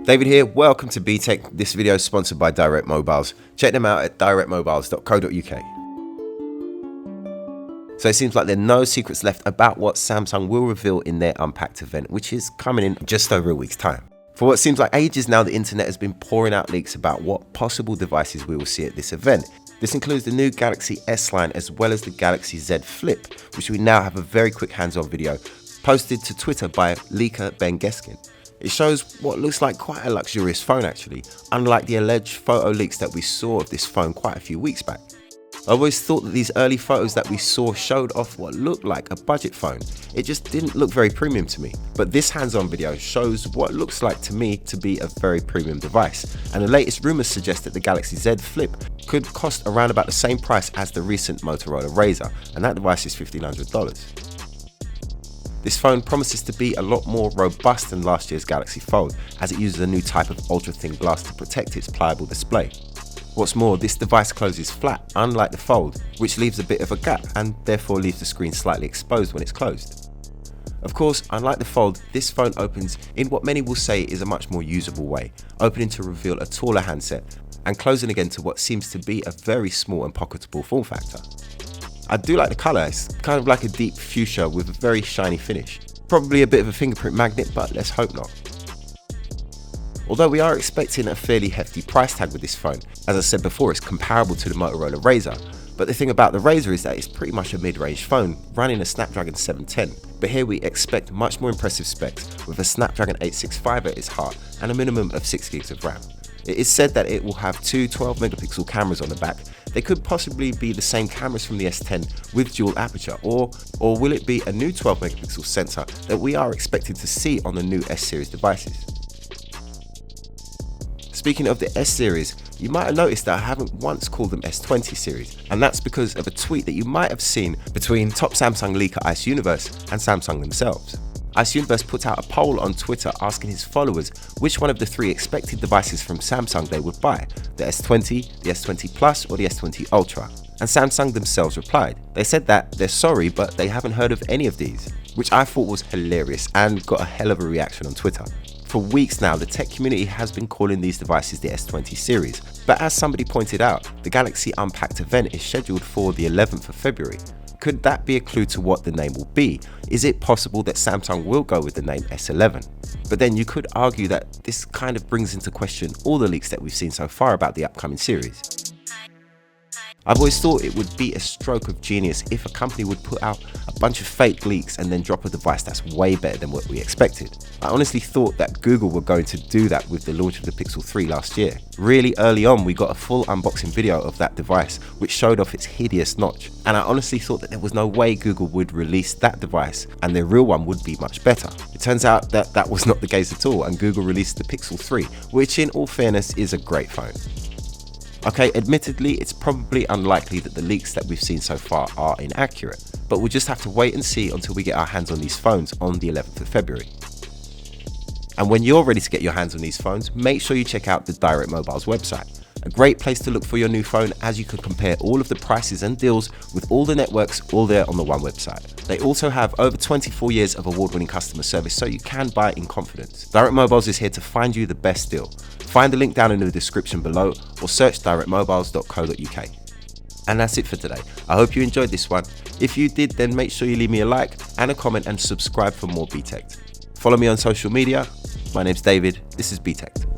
David here, welcome to Btekt. This video is sponsored by Direct Mobiles. Check them out at directmobiles.co.uk. So it seems like there are no secrets left about what Samsung will reveal in their Unpacked event, which is coming in just over a week's time. For what seems like ages now, the internet has been pouring out leaks about what possible devices we will see at this event. This includes the new Galaxy S line as well as the Galaxy Z Flip, which we now have a very quick hands-on video posted to Twitter by leaker Ben Geskin. It shows what looks like quite a luxurious phone actually, unlike the alleged photo leaks that we saw of this phone quite a few weeks back. I always thought that these early photos that we saw showed off what looked like a budget phone. It just didn't look very premium to me. But this hands-on video shows what looks like to me to be a very premium device. And the latest rumors suggest that the Galaxy Z Flip could cost around about the same price as the recent Motorola Razr, and that device is $1,500. This phone promises to be a lot more robust than last year's Galaxy Fold, as it uses a new type of ultra-thin glass to protect its pliable display. What's more, this device closes flat, unlike the Fold, which leaves a bit of a gap and therefore leaves the screen slightly exposed when it's closed. Of course, unlike the Fold, this phone opens in what many will say is a much more usable way, opening to reveal a taller handset and closing again to what seems to be a very small and pocketable form factor. I do like the colour, it's kind of like a deep fuchsia with a very shiny finish. Probably a bit of a fingerprint magnet, but let's hope not. Although we are expecting a fairly hefty price tag with this phone, as I said before, it's comparable to the Motorola Razr. But the thing about the Razr is that it's pretty much a mid-range phone running a Snapdragon 710. But here we expect much more impressive specs with a Snapdragon 865 at its heart and a minimum of 6 gigs of RAM. It is said that it will have two 12-megapixel cameras on the back. They could possibly be the same cameras from the S10 with dual aperture, or will it be a new 12-megapixel sensor that we are expected to see on the new S-series devices? Speaking of the S-series, you might have noticed that I haven't once called them S20 series, and that's because of a tweet that you might have seen between top Samsung leaker Ice Universe and Samsung themselves. Ice Universe put out a poll on Twitter asking his followers which one of the three expected devices from Samsung they would buy, the S20, the S20 Plus or the S20 Ultra. And Samsung themselves replied. They said that they're sorry but they haven't heard of any of these, which I thought was hilarious and got a hell of a reaction on Twitter. For weeks now, the tech community has been calling these devices the S20 series, but as somebody pointed out, the Galaxy Unpacked event is scheduled for the 11th of February. Could that be a clue to what the name will be? Is it possible that Samsung will go with the name S11? But then you could argue that this kind of brings into question all the leaks that we've seen so far about the upcoming series. I've always thought it would be a stroke of genius if a company would put out a bunch of fake leaks and then drop a device that's way better than what we expected. I honestly thought that Google were going to do that with the launch of the Pixel 3 last year. Really early on, we got a full unboxing video of that device which showed off its hideous notch, and I honestly thought that there was no way Google would release that device and their real one would be much better. It turns out that that was not the case at all, and Google released the Pixel 3, which in all fairness is a great phone. Okay, admittedly, it's probably unlikely that the leaks that we've seen so far are inaccurate, but we'll just have to wait and see until we get our hands on these phones on the 11th of February. And when you're ready to get your hands on these phones, make sure you check out the Direct Mobiles website. A great place to look for your new phone, as you can compare all of the prices and deals with all the networks all there on the one website. They also have over 24 years of award-winning customer service, so you can buy in confidence. Direct Mobiles is here to find you the best deal. Find the link down in the description below or search directmobiles.co.uk. And that's it for today. I hope you enjoyed this one. If you did, then make sure you leave me a like and a comment and subscribe for more Btekt. Follow me on social media. My name's David. This is Btekt.